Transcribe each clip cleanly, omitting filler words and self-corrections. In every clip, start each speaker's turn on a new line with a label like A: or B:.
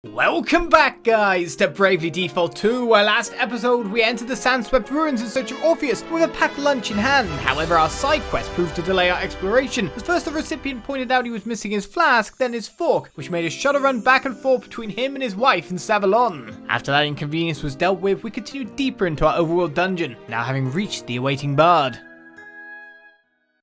A: Welcome back, guys, to Bravely Default 2, where last episode we entered the Sandswept Ruins in search of Orpheus with a packed lunch in hand. However, our side quest proved to delay our exploration, as first the recipient pointed out he was missing his flask, then his fork, which made us shudder run back and forth between him and his wife in Savalon. After that inconvenience was dealt with, we continued deeper into our overworld dungeon, now having reached the awaiting bard.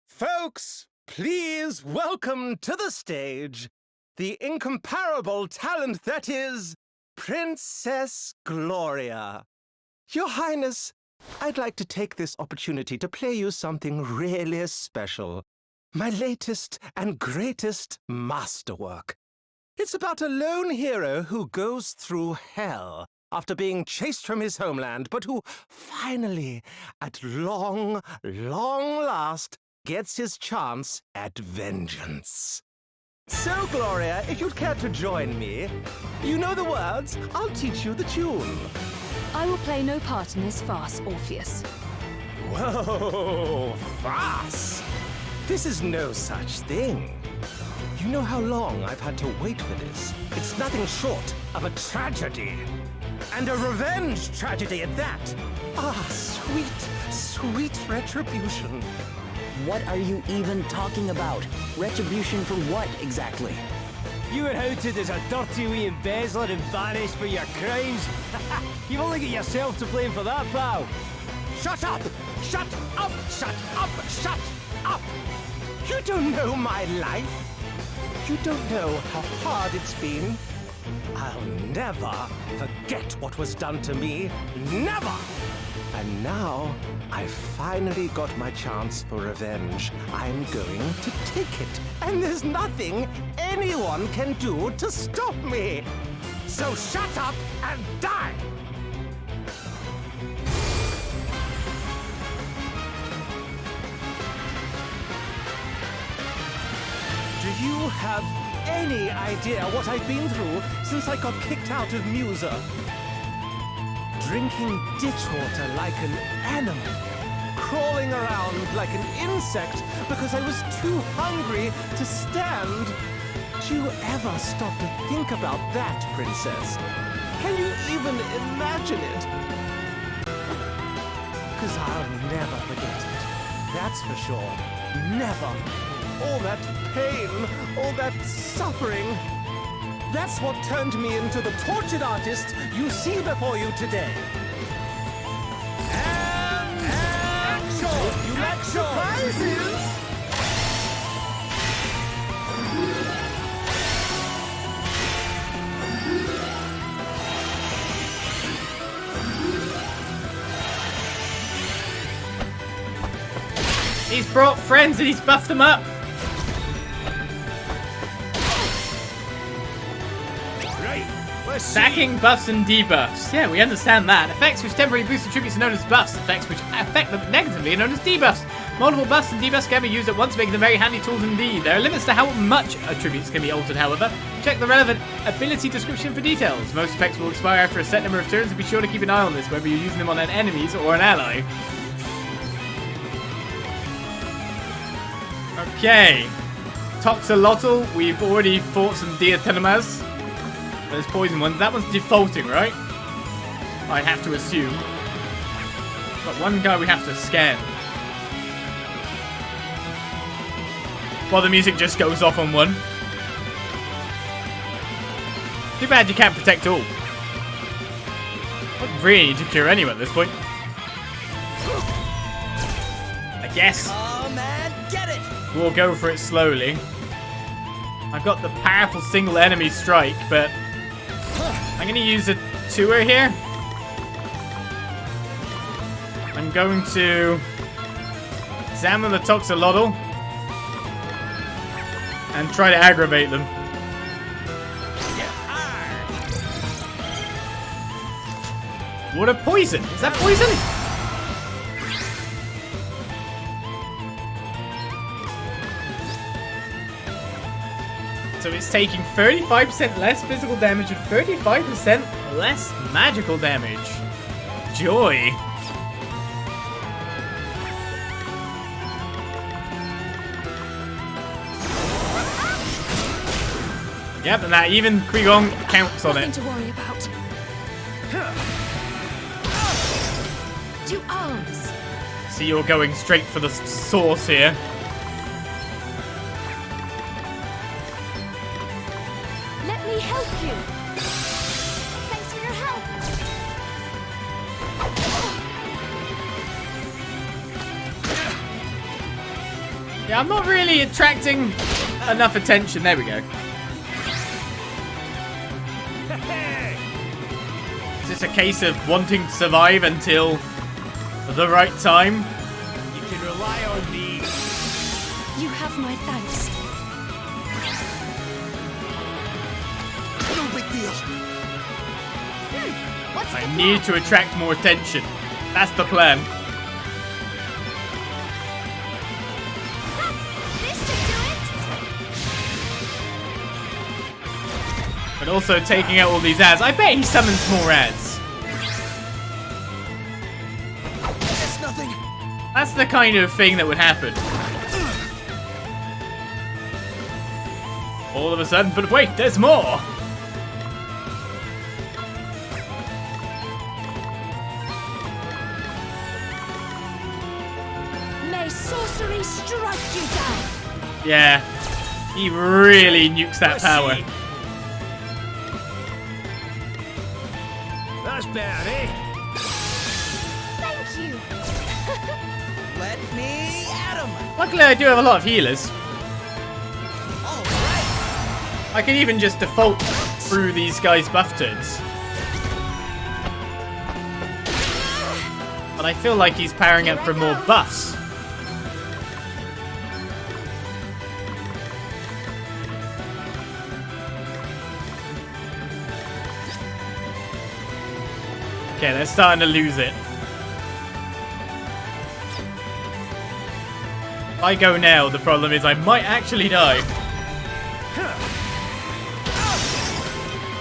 B: Folks, please welcome to the stage the incomparable talent that is Princess Gloria. Your Highness, I'd like to take this opportunity to play you something really special. My latest and greatest masterwork. It's about a lone hero who goes through hell after being chased from his homeland, but who finally, at long last, gets his chance at vengeance. So, Gloria, if you'd care to join me, you know the words, I'll teach you the tune.
C: I will play no part in this farce, Orpheus.
B: Whoa, farce! This is no such thing. You know how long I've had to wait for this? It's nothing short of a tragedy. And a revenge tragedy at that. Ah, sweet retribution.
D: What are you even talking about? Retribution for what, exactly?
E: You were outed as a dirty wee embezzler and banished for your crimes. You've only got yourself to blame for that, pal.
B: Shut up! Shut up! Shut up! Shut up! You don't know my life. You don't know how hard it's been. I'll never forget what was done to me. Never! And now, I've finally got my chance for revenge. I'm going to take it. And there's nothing anyone can do to stop me. So shut up and die! Do you have any idea what I've been through since I got kicked out of Musa? Drinking ditch water like an animal, crawling around like an insect because I was too hungry to stand. Do you ever stop to think about that, Princess? Can you even imagine it? Because I'll never forget it. That's for sure. Never. All that pain, all that suffering. That's what turned me into the tortured artist you see before you today. And action! You like surprises?
A: He's brought friends and he's buffed them up. Stacking buffs and debuffs. Yeah, we understand that. Effects which temporarily boost attributes are known as buffs. Effects which affect them negatively are known as debuffs. Multiple buffs and debuffs can be used at once, making them very handy tools indeed. There are limits to how much attributes can be altered, however. Check the relevant ability description for details. Most effects will expire after a set number of turns, and be sure to keep an eye on this, whether you're using them on an enemies or an ally. Okay. Toxolotl, we've already fought some Diatomamas. There's poison ones. That one's defaulting, right? I'd have to assume. But one guy we have to scan. While the music just goes off on one. Too bad you can't protect all. I really need to cure anyone at this point. I guess.
D: Oh man, get it!
A: We'll go for it slowly. I've got the powerful single enemy strike, but I'm going to use a tour here. I'm going to examine the Toxolotl and try to aggravate them. What a poison! Is that poison? So it's taking 35% less physical damage and 35% less magical damage. Joy. Yep, and that even Qui-Gon counts on
C: Nothing
A: it.
C: to worry about. 2 arms.
A: See, you're going straight for the source here.
C: Let me help you. Thanks for your help.
A: Yeah, I'm not really attracting enough attention. There we go. Is this a case of wanting to survive until the right time?
E: You can rely on me.
C: You have my thanks.
B: No big deal.
C: What's the
A: I
C: plan?
A: need to attract more attention. That's the plan.
C: This should do it.
A: But also taking out all these ads. I bet he summons more ads.
B: That's nothing.
A: That's the kind of thing that would happen. All of a sudden, but wait, there's more!
C: May sorcery strike you down.
A: Yeah, he really nukes that power.
E: That's better, eh?
C: Thank you.
B: Let me at him.
A: Luckily, I do have a lot of healers.
B: All right.
A: I can even just default through these guys' buff turns. But I feel like he's powering up for more buffs. Okay, they're starting to lose it. If I go now, the problem is I might actually die.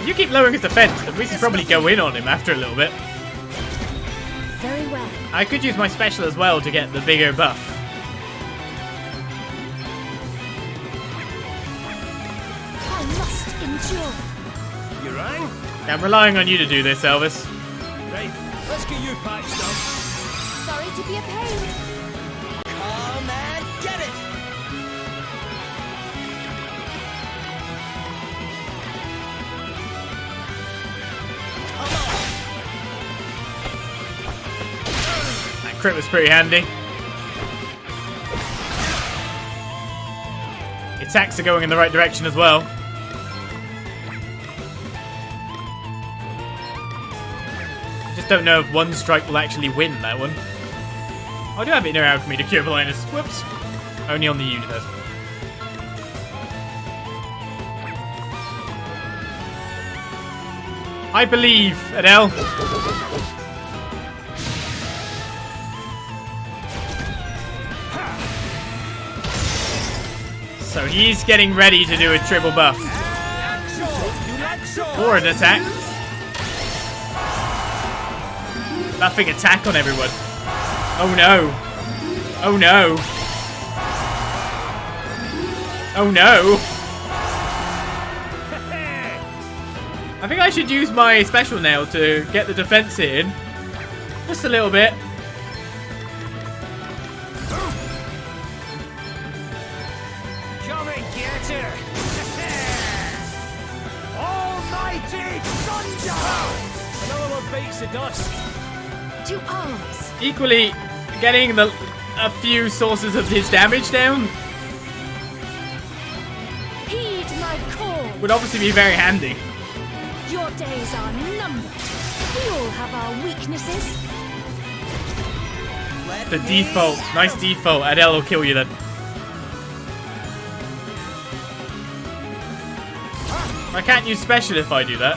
A: If you keep lowering his defense, then we can probably go in on him after a little bit.
C: Very well.
A: I could use my special as well to get the bigger buff.
C: I must endure.
E: You rang?
A: I'm relying on you to do this, Elvis.
E: Right, let's get you patched up.
C: Sorry to be a pain.
B: Come and get it.
A: That crit was pretty handy. The attacks are going in the right direction as well. Just don't know if one strike will actually win that one. I do have Inner Alchemy to cure blindness. Whoops. Only on the universe. I believe, Adelle. So he's getting ready to do a triple buff. Or an attack. Buffing attack on everyone. Oh no. Oh no. Oh no. I think I should use my special now to get the defense in. Just a little bit.
E: Come and get her! Almighty thunder! Another one bites the dust.
C: 2 arms.
A: Equally, getting a few sources of his damage down
C: Heed my call.
A: would obviously be very handy.
C: Your days are numbered. We all have our weaknesses.
B: Let
A: The
B: me
A: default.
B: at
A: Nice
B: 'em.
A: default. Adelle will kill you then. I can't use special if I do that.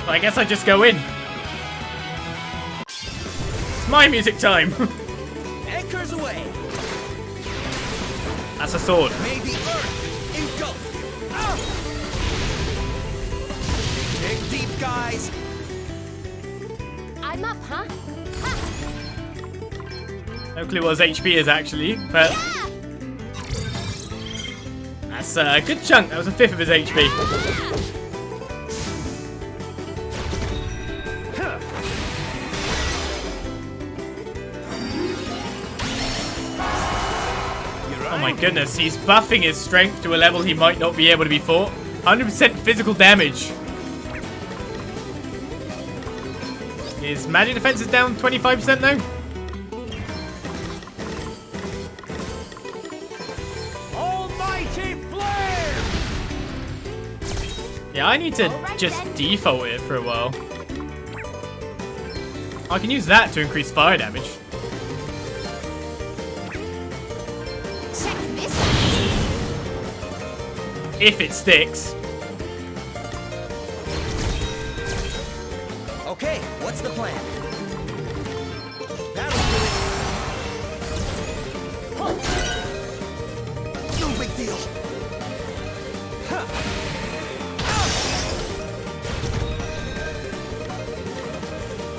A: I guess I just go in. It's my music time.
B: Anchors away.
A: That's a sword.
B: May the earth engulf you. Dig deep, guys.
C: I'm up, huh?
A: No clue what his HP is actually, but That's a good chunk. That was a fifth of his HP. Oh my goodness, he's buffing his strength to a level he might not be able to be fought. 100% physical damage. His magic defense is down 25% though.
E: Almighty flare!
A: Yeah, I need to just default it for a while. I can use that to increase fire damage.
C: Check this
A: If it sticks.
D: Okay, what's the plan? That'll do it. No big deal.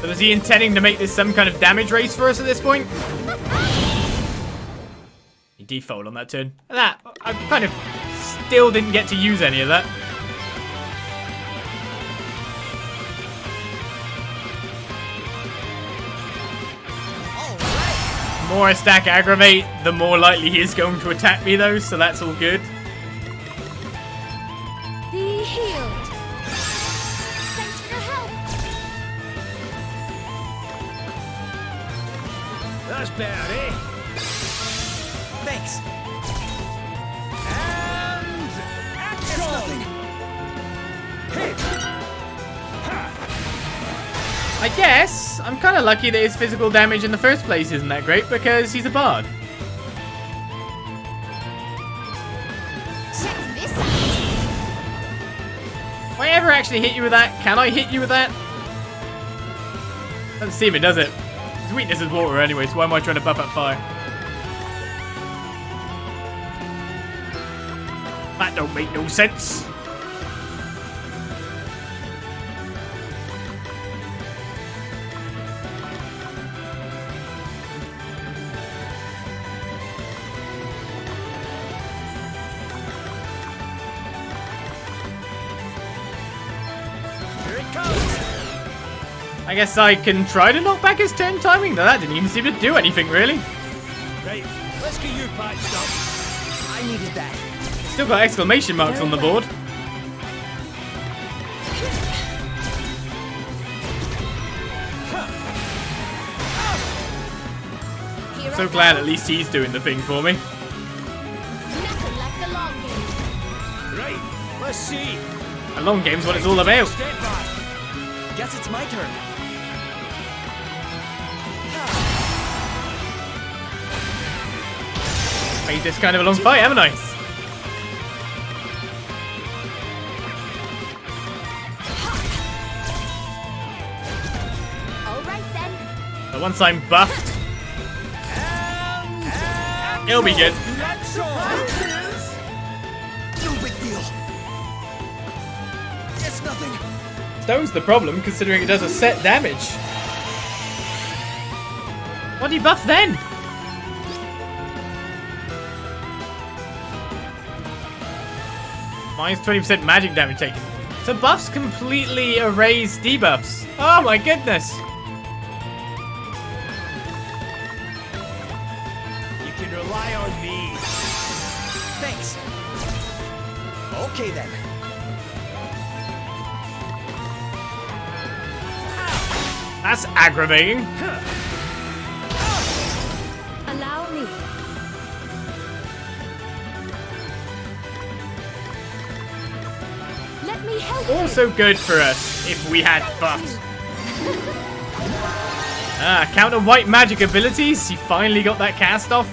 A: So was he intending to make this some kind of damage race for us at this point? He defaulted on that turn. That, I kind of still didn't get to use any of that. The more I stack aggravate, the more likely he is going to attack me though, so that's all good.
C: Be healed. Thanks for your help.
E: That's better, eh?
D: Thanks.
E: And action! Hit!
A: I guess I'm kind of lucky that his physical damage in the first place isn't that great because he's a bard.
C: Check this out.
A: If I ever actually hit you with that, can I hit you with that? Doesn't seem it, does it? His weakness is water anyway, so why am I trying to buff up fire? That don't make no sense.
E: Here it comes!
A: I guess I can try to knock back his turn timing, though that didn't even seem to do anything, really.
E: Right, let's get you patched up.
D: I needed that.
A: Still got exclamation marks on the board.
C: Here
A: So
C: I
A: glad
C: go.
A: at least he's doing the thing for me.
C: Nothing like the long game.
E: Right, let's see.
A: A long game's what it's all about.
E: Step back.
D: Guess it's my turn.
A: Made this kind of a long fight, haven't I?
C: All right then.
A: But once I'm buffed, it'll be good.
D: No big deal. It's nothing.
A: Stone's the problem, considering it does a set damage. What do you buff then? Minus 20% magic damage taken. So buffs completely erase debuffs. Oh my goodness.
E: You can rely on me.
D: Thanks. Okay then.
A: That's aggravating.
C: Allow me. Let me help you.
A: Also good for us if we had buffs. Counter white magic abilities. He finally got that cast off.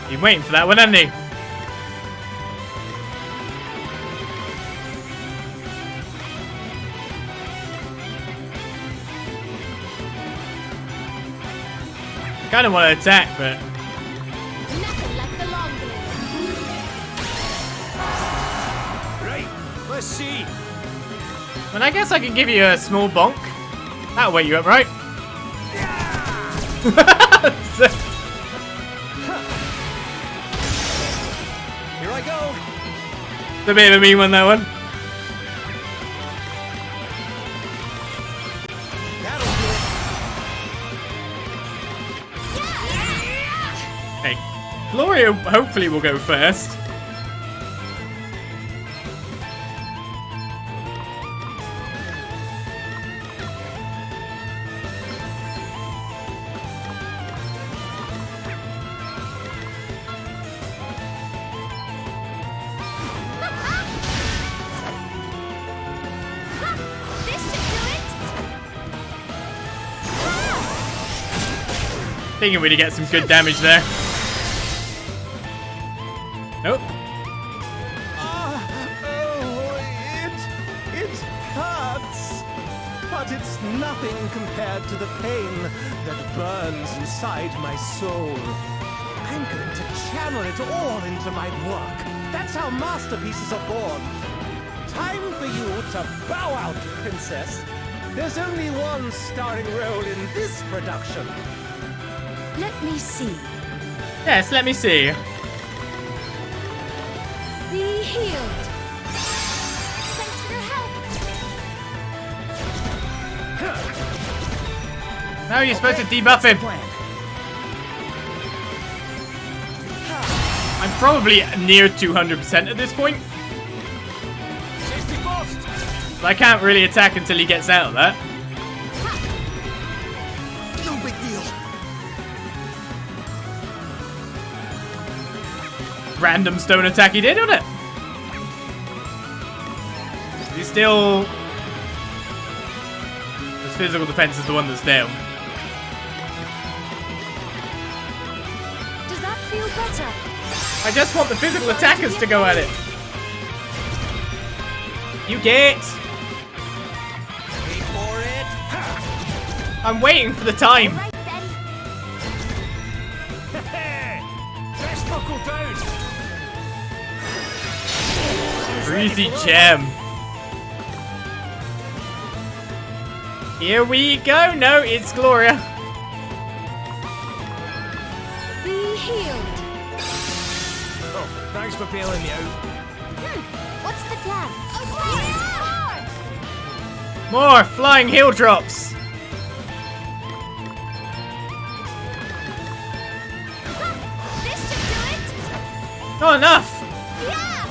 A: Been waiting for that one, hasn't he? Kind of want to attack, but
C: Nothing like the long game.
E: Right, let's see.
A: but I guess I can give you a small bonk. That'll wake you up, right?
B: I go.
A: It's a bit of a mean one, that one.
B: That'll do it.
A: Hey, Gloria hopefully will go first. Thinking we'd get some good damage there. Nope.
B: It hurts. But it's nothing compared to the pain that burns inside my soul. I'm going to channel it all into my work. That's how masterpieces are born. Time for you to bow out, princess. There's only one starring role in this production.
C: Let me see.
A: Yes, let me see.
C: Be healed. Thanks for your help.
A: Now you're supposed to debuff him. I'm probably near 200% at this point. So I can't really attack until he gets out of that.
B: No big deal.
A: Random stone attack he did on it. He's still... His physical defense is the one that's down.
C: Does that feel better?
A: I just want the physical attackers to go at it. You get...
B: Wait for it.
A: I'm waiting for the time.
C: Right then.
E: Best buckle down.
A: Breezy gem. Here we go. No, it's Gloria.
C: Be healed.
E: Oh, thanks for bailing me out.
C: What's the plan?
A: More flying heel drops.
C: This should do it.
A: Not enough.
C: Yeah.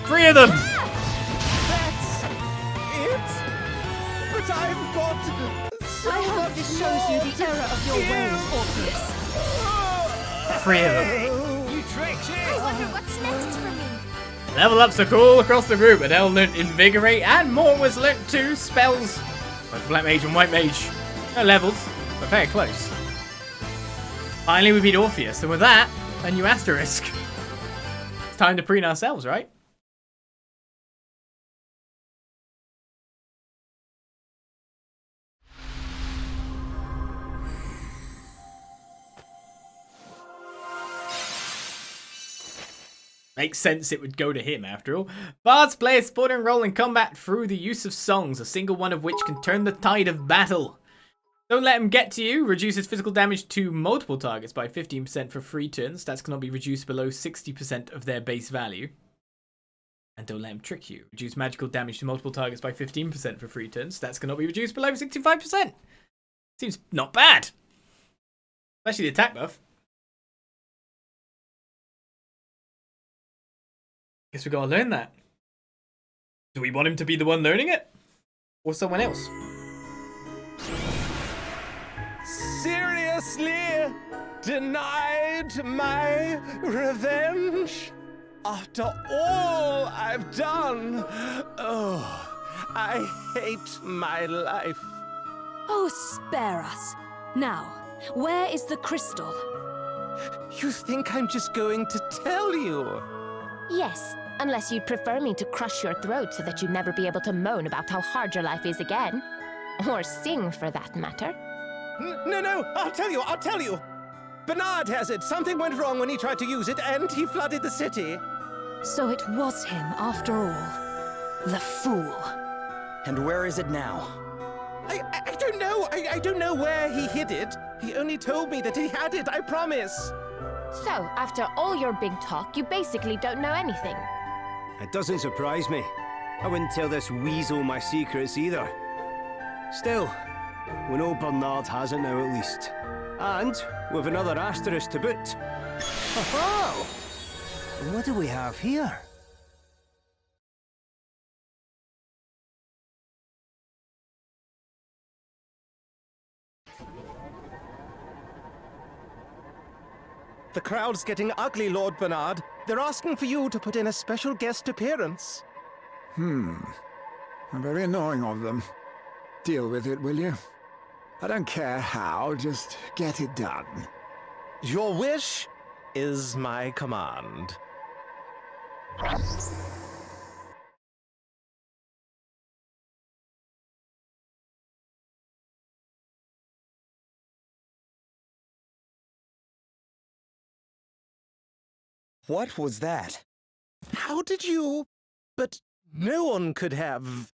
A: 3 of them.
B: That's it. But I've got so
C: I hope this shows you the error of your ways, Orpheus.
A: 3 of them.
E: You tricks,
C: I
E: eh?
C: wonder what's next for me.
A: Level ups are cool across the group. Adelle learnt Invigorate, and more was learnt 2 spells. Both Black Mage and White Mage. No levels, but very close. Finally, we beat Orpheus, and with that, a new Asterisk. It's time to preen ourselves, right? Makes sense it would go to him, after all. Bards play a supporting role in combat through the use of songs, a single one of which can turn the tide of battle. Don't let him get to you. Reduces physical damage to multiple targets by 15% for 3 turns. Stats cannot be reduced below 60% of their base value. And don't let him trick you. Reduce magical damage to multiple targets by 15% for 3 turns. Stats cannot be reduced below 65%. Seems not bad. Especially the attack buff. Guess we gotta learn that. Do we want him to be the one learning it? Or someone else?
B: Seriously? Denied my revenge? After all I've done? Oh, I hate my life.
C: Oh, spare us. Now, where is the crystal?
B: You think I'm just going to tell you?
F: Yes, unless you'd prefer me to crush your throat so that you'd never be able to moan about how hard your life is again. Or sing, for that matter.
B: No, I'll tell you. Bernard has it. Something went wrong when he tried to use it, and he flooded the city.
C: So it was him, after all. The fool.
D: And where is it now?
B: I don't know. I don't know where he hid it. He only told me that he had it, I promise.
F: So, after all your big talk, you basically don't know anything.
E: It doesn't surprise me. I wouldn't tell this weasel my secrets either. Still, we know Bernard has it now at least. And with another asterisk to boot. Oh! What do we have here?
B: The crowd's getting ugly, Lord Bernard. They're asking for you to put in a special guest appearance.
G: Very annoying of them. Deal with it, will you? I don't care how, just get it done.
B: Your wish is my command.
D: What was that?
B: How did you? But no one could have.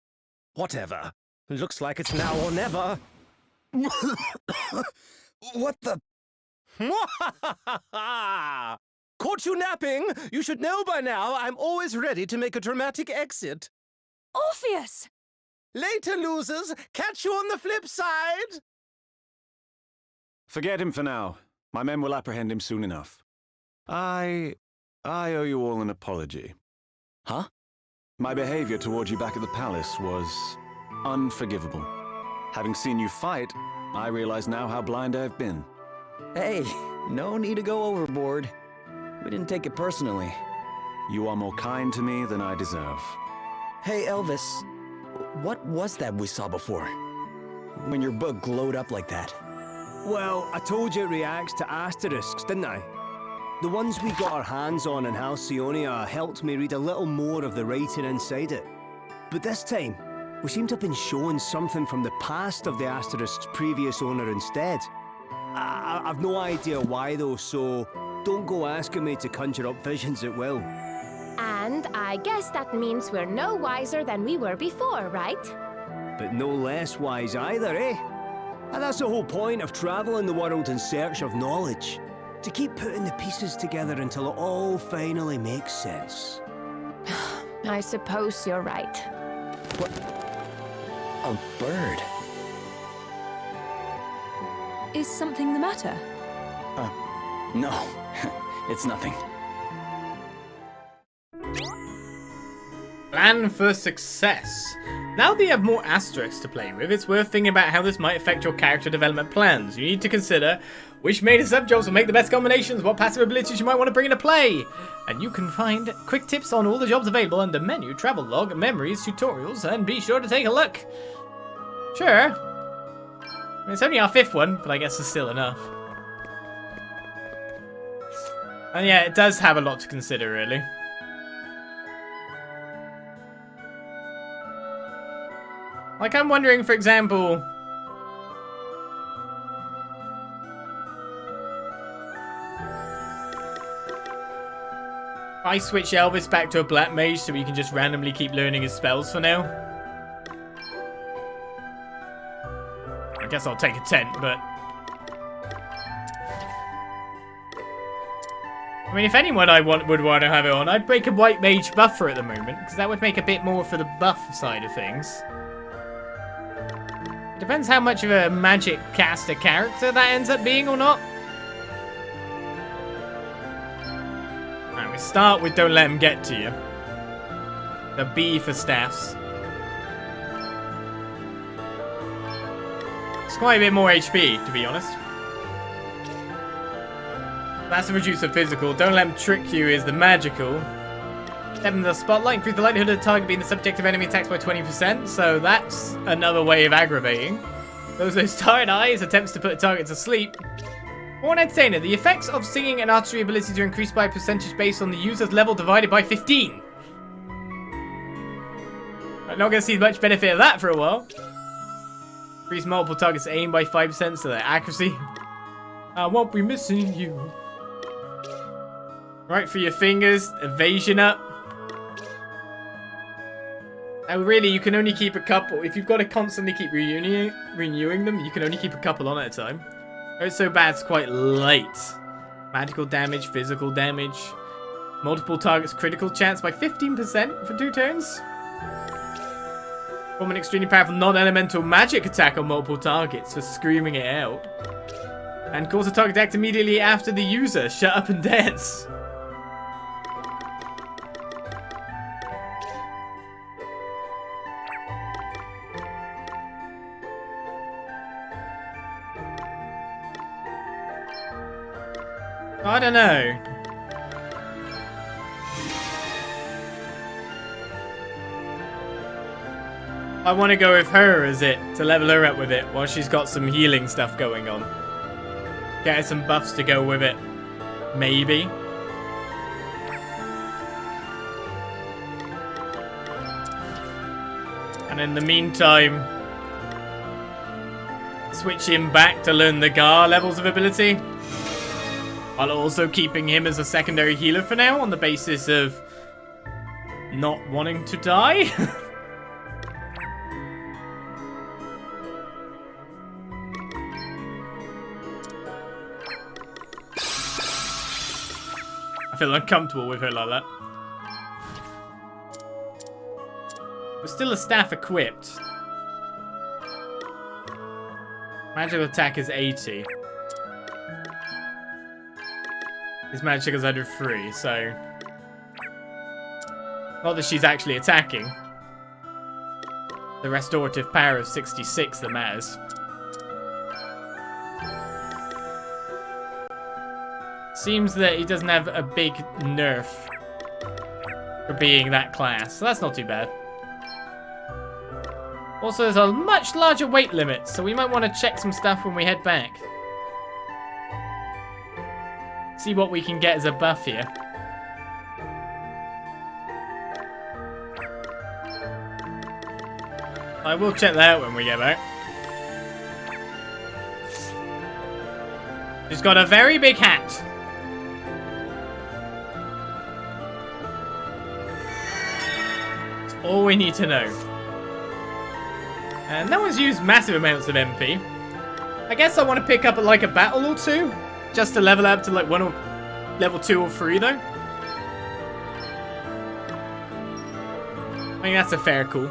B: Whatever. Looks like it's now or never.
D: What the?
B: Caught you napping? You should know by now I'm always ready to make a dramatic exit.
C: Orpheus!
B: Later, losers. Catch you on the flip side.
H: Forget him for now. My men will apprehend him soon enough. I owe you all an apology.
D: Huh?
H: My behavior towards you back at the palace was unforgivable. Having seen you fight, I realize now how blind I've been.
D: Hey, no need to go overboard. We didn't take it personally.
H: You are more kind to me than I deserve.
D: Hey, Elvis, what was that we saw before? When your book glowed up like that?
E: Well, I told you it reacts to asterisks, didn't I? The ones we got our hands on in Halcyonia helped me read a little more of the writing inside it. But this time, we seem to have been shown something from the past of the asterisk's previous owner instead. I've no idea why though, so don't go asking me to conjure up visions at will.
F: And I guess that means we're no wiser than we were before, right?
E: But no less wise either, eh? And that's the whole point of traveling the world in search of knowledge. To keep putting the pieces together until it all finally makes sense.
F: I suppose you're right.
D: What? A bird?
C: Is something the matter?
D: No. It's nothing.
A: Plan for success. Now that you have more asterisks to play with, it's worth thinking about how this might affect your character development plans. You need to consider which major subjobs will make the best combinations, what passive abilities you might want to bring into play. And you can find quick tips on all the jobs available under menu, travel log, memories, tutorials, and be sure to take a look. Sure. I mean, it's only our 5th one, but I guess it's still enough. And yeah, it does have a lot to consider, really. Like, I'm wondering, for example... I switch Elvis back to a black mage so he can just randomly keep learning his spells for now. I guess I'll take a tent, but... I mean, if anyone would want to have it on, I'd break a white mage buffer at the moment, because that would make a bit more for the buff side of things. Depends how much of a magic caster character that ends up being or not. Alright, we start with don't let him get to you. The B for staffs. It's quite a bit more HP, to be honest. That's the reduce of physical. Don't let him trick you is the magical. 7 the spotlight. Increase the likelihood of the target being the subject of enemy attacks by 20%. So that's another way of aggravating. Those tired eyes. Attempts to put a target to sleep. More entertainer. The effects of singing and archery abilities are increased by a percentage based on the user's level divided by 15. I'm not going to see much benefit of that for a while. Increase multiple targets aim by 5% so their accuracy. I won't be missing you. Right for your fingers. Evasion up. And really, you can only keep a couple. If you've got to constantly keep renewing them, you can only keep a couple on at a time. It's so bad, it's quite late. Magical damage, physical damage. Multiple targets critical chance by 15% for 2 turns. Perform an extremely powerful non-elemental magic attack on multiple targets for screaming it out. And cause a target to act immediately after the user. Shut up and dance. I don't know. I want to go with her as it, to level her up with it, while she's got some healing stuff going on. Get her some buffs to go with it. Maybe. And in the meantime, switch him back to learn the Gar levels of ability. While also keeping him as a secondary healer for now, on the basis of not wanting to die. I feel uncomfortable with her like that. There's still a staff equipped. Magical attack is 80. His magic is under 3, so... Not that she's actually attacking. The restorative power of 66 that matters. Seems that he doesn't have a big nerf for being that class, so that's not too bad. Also, there's a much larger weight limit, so we might want to check some stuff when we head back. See what we can get as a buff here. I will check that out when we get back. She's got a very big hat. That's all we need to know. And no one's used massive amounts of MP. I guess I want to pick up like a battle or two. Just to level up to like level 2 or 3 though. I think that's a fair call.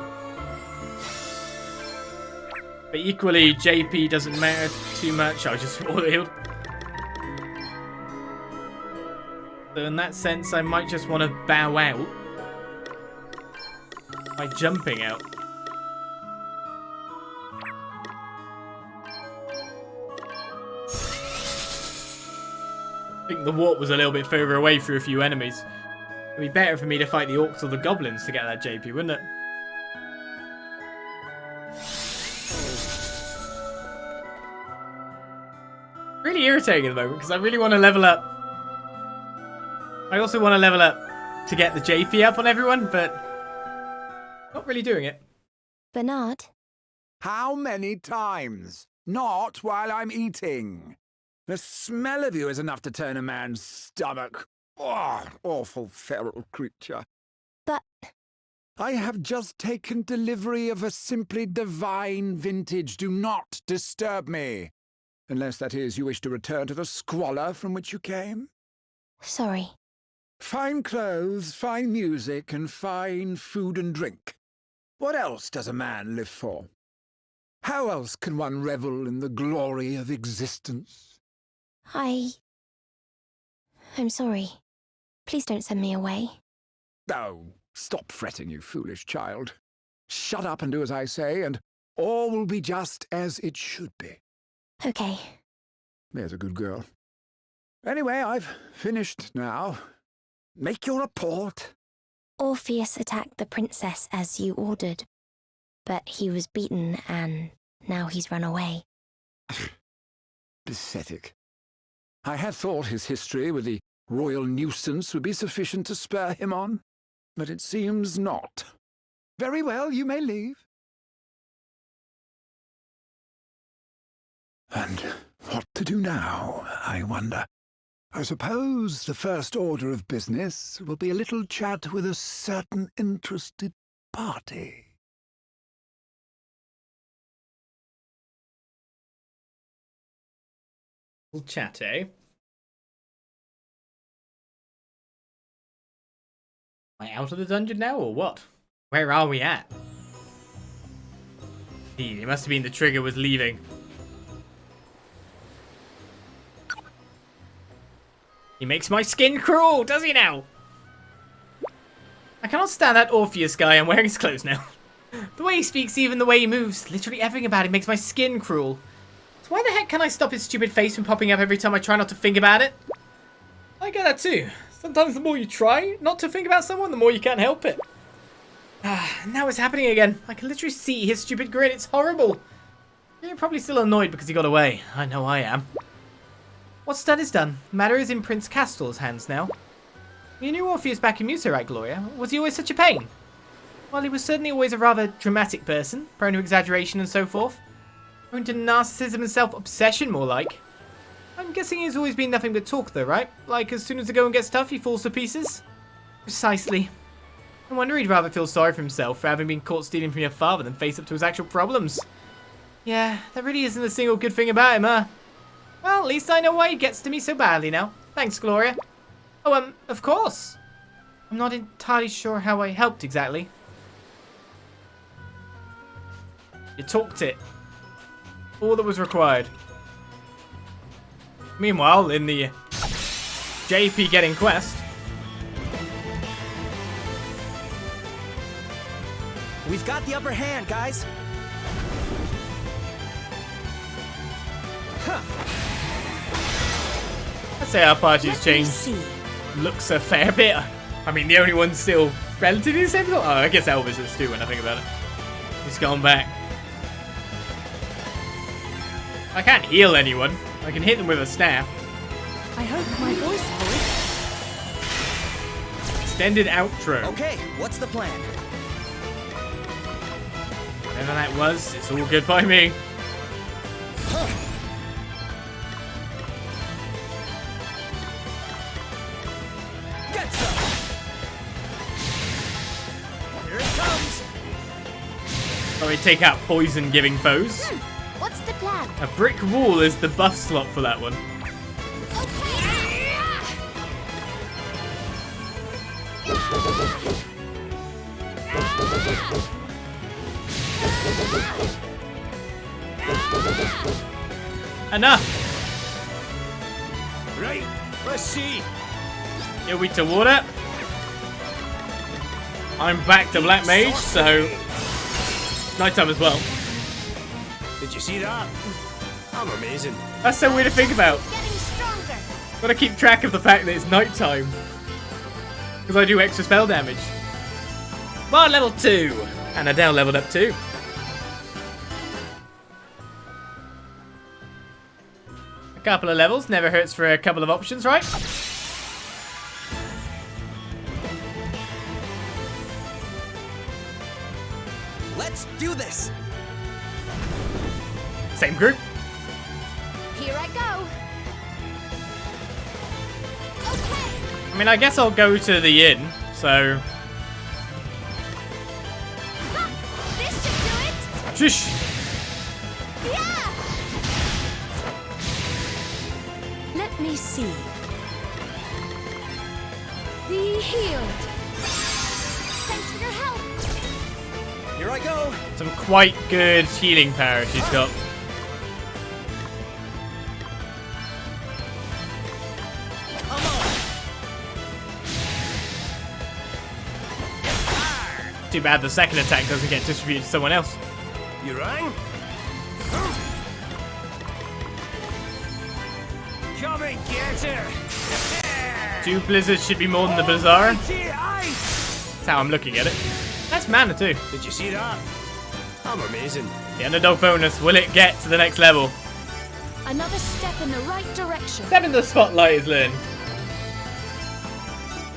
A: But equally, JP doesn't matter too much. I just auto healed. So in that sense, I might just want to bow out by jumping out. I think the warp was a little bit further away through a few enemies. It'd be better for me to fight the orcs or the goblins to get that JP, wouldn't it? Really irritating at the moment because I really want to level up. I also want to level up to get the JP up on everyone, but not really doing it.
C: Bernard?
G: How many times? Not while I'm eating. The smell of you is enough to turn a man's stomach. Oh, awful feral creature.
C: But...
G: I have just taken delivery of a simply divine vintage. Do not disturb me. Unless, that is, you wish to return to the squalor from which you came.
C: Sorry.
G: Fine clothes, fine music, and fine food and drink. What else does a man live for? How else can one revel in the glory of existence?
C: I'm sorry. Please don't send me away.
G: Oh, stop fretting, you foolish child. Shut up and do as I say, and all will be just as it should be.
C: Okay.
G: There's a good girl. Anyway, I've finished now. Make your report.
C: Orpheus attacked the princess as you ordered, but he was beaten and now he's run away.
G: Pathetic. I had thought his history with the royal nuisance would be sufficient to spur him on, but it seems not. Very well, you may leave. And what to do now, I wonder? I suppose the first order of business will be a little chat with a certain interested party.
A: We'll chat, eh? Am I out of the dungeon now, or what? Where are we at? It must have been the trigger was leaving. He makes my skin crawl, does he now? I cannot stand that Orpheus guy. I'm wearing his clothes now. The way he speaks, even the way he moves, literally everything about him makes my skin crawl. So why the heck can I stop his stupid face from popping up every time I try not to think about it? I get that too. Sometimes the more you try not to think about someone, the more you can't help it. Now it's happening again. I can literally see his stupid grin. It's horrible. You're probably still annoyed because he got away. I know I am. What's done is done. The matter is in Prince Castor's hands now. You knew Orpheus back in Muso, right, Gloria? Was he always such a pain? Well, he was certainly always a rather dramatic person, prone to exaggeration and so forth. Prone to narcissism and self-obsession, more like. I'm guessing he's always been nothing but talk, though, right? Like, as soon as the going gets tough, he falls to pieces? Precisely. I wonder he'd rather feel sorry for himself for having been caught stealing from your father than face up to his actual problems. Yeah, that really isn't a single good thing about him, huh? Well, at least I know why he gets to me so badly now. Thanks, Gloria. Oh, of course. I'm not entirely sure how I helped exactly. You talked it. All that was required. Meanwhile, in the JP getting quest.
D: We've got the upper hand, guys.
A: I'd say our party's changed. Looks a fair bit. I mean, the only one still relatively the same. Oh, I guess Elvis is too when I think about it. He's gone back. I can't heal anyone. I can hit them with a staff.
I: I hope my voice holds.
A: Extended outro.
D: Okay, what's the plan?
A: Whatever that was, it's all good by me.
D: Get some! Here it comes!
A: Probably take out poison-giving foes.
F: What's the plan?
A: A brick wall is the buff slot for that one. Enough!
E: Right, let's see.
A: You're weak to water. I'm back to Black Mage, so nighttime as well.
E: Did you see that? I'm amazing.
A: That's so weird to think about.
F: Getting stronger.
A: Gotta keep track of the fact that it's nighttime. Because I do extra spell damage. Bar level 2. And Adelle leveled up too. A couple of levels, never hurts for a couple of options, right?
D: Let's do this!
A: Same group.
F: Here I go. Okay.
A: I mean, I guess I'll go to the inn, so...
F: This should do it.
A: Shush!
F: Yeah.
I: Let me see. Be healed.
F: Thanks for your help.
D: Here I go!
A: Some quite good healing power she's got.
D: Come on!
A: Too bad the second attack doesn't get distributed to someone else.
E: You rang? Come and get her!
A: 2 blizzards should be more than the Bazaar.
E: Almighty ice!
A: That's how I'm looking at it. That's mana too.
E: Did you see that? I'm amazing.
A: The underdog bonus, will it get to the next level?
I: Another step in the right direction.
A: Step in the spotlight is Lynn.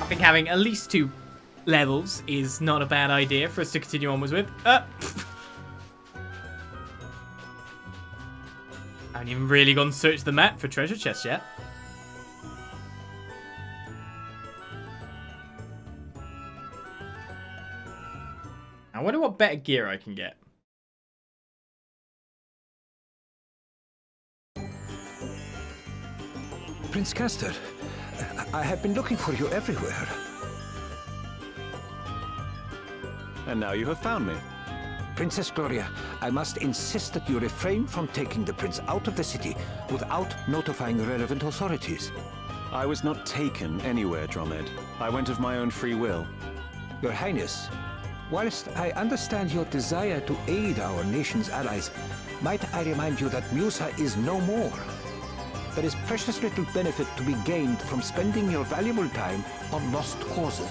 A: I think having at least 2 levels is not a bad idea for us to continue onwards with. I haven't even really gone to search the map for treasure chests yet. I wonder what better gear I can get.
G: Prince Castor, I have been looking for you everywhere.
H: and now you have found me.
G: Princess Gloria, I must insist that you refrain from taking the prince out of the city without notifying relevant authorities.
H: I was not taken anywhere, Dromed. I went of my own free will.
G: Your Highness, whilst I understand your desire to aid our nation's allies, might I remind you that Musa is no more. There is precious little benefit to be gained from spending your valuable time on lost causes.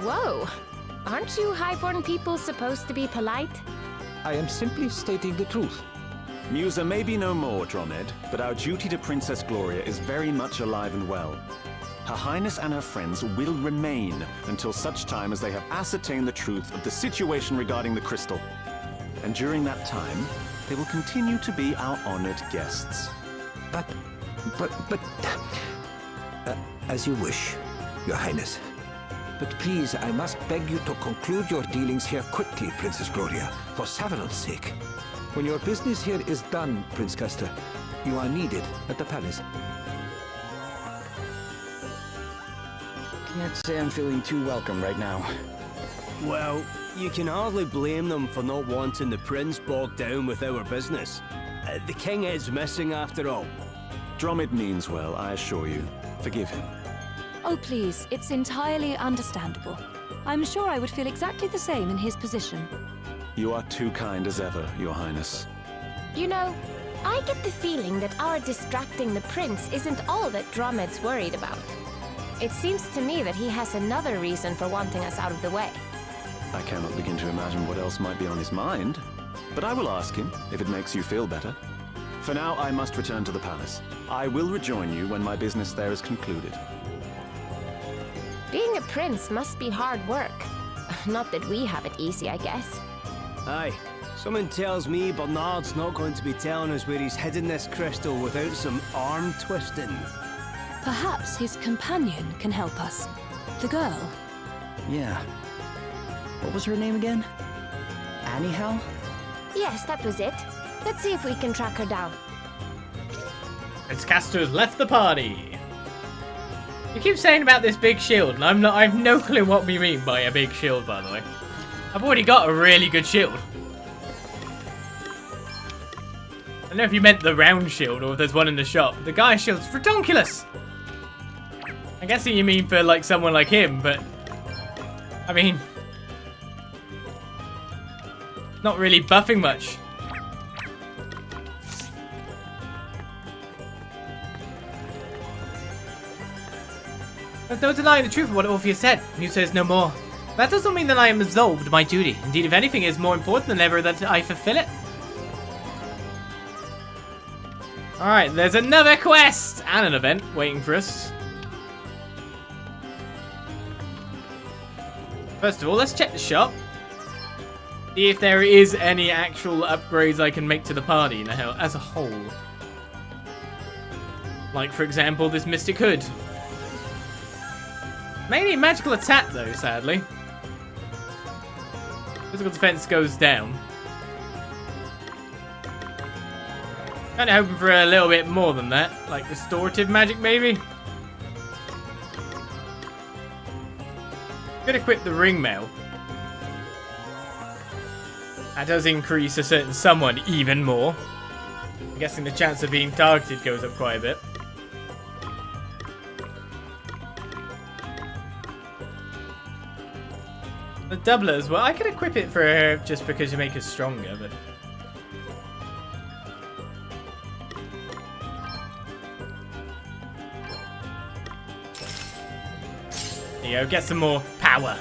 F: Whoa! Aren't you highborn people supposed to be polite?
G: I am simply stating the truth.
H: Musa may be no more, Dromed, but our duty to Princess Gloria is very much alive and well. Her Highness and her friends will remain until such time as they have ascertained the truth of the situation regarding the crystal. And during that time, they will continue to be our honored guests.
G: But, as you wish, Your Highness. But please, I must beg you to conclude your dealings here quickly, Princess Gloria, for Savalon's sake. When your business here is done, Prince Castor, you are needed at the palace.
D: Can't say I'm feeling too welcome right now.
E: Well, you can hardly blame them for not wanting the prince bogged down with our business. The king is missing after all.
H: Dromed means well, I assure you. Forgive him.
I: Oh, please, it's entirely understandable. I'm sure I would feel exactly the same in his position.
H: You are too kind as ever, Your Highness.
F: You know, I get the feeling that our distracting the prince isn't all that Dromed's worried about. It seems to me that he has another reason for wanting us out of the way.
H: I cannot begin to imagine what else might be on his mind, but I will ask him if it makes you feel better. For now, I must return to the palace. I will rejoin you when my business there is concluded.
F: Being a prince must be hard work. Not that we have it easy, I guess.
E: Aye. Someone tells me Bernard's not going to be telling us where he's hidden this crystal without some arm twisting.
I: Perhaps his companion can help us. The girl.
D: Yeah. What was her name again? Anihal?
F: Yes, that was it. Let's see if we can track her down.
A: Prince Castor's left the party. You keep saying about this big shield, and I have no clue what we mean by a big shield, by the way. I've already got a really good shield. I don't know if you meant the round shield or if there's one in the shop. The guy's shield's redonkulous. I guess you mean for like someone like him, but I mean, not really buffing much. There's no denying the truth of what Orpheus said. Musa is no more. That doesn't mean that I am absolved of my duty. Indeed, if anything, it is more important than ever that I fulfill it. Alright, there's another quest and an event waiting for us. First of all, let's check the shop. See if there is any actual upgrades I can make to the party as a whole. Like, for example, this Mystic Hood. Mainly magical attack, though, sadly. Physical defense goes down. Kind of hoping for a little bit more than that. Like restorative magic, maybe? Could equip the ring mail. That does increase a certain someone even more. I'm guessing the chance of being targeted goes up quite a bit. The doubler as well. I could equip it for her just because you make her stronger, but there you go, get some more power.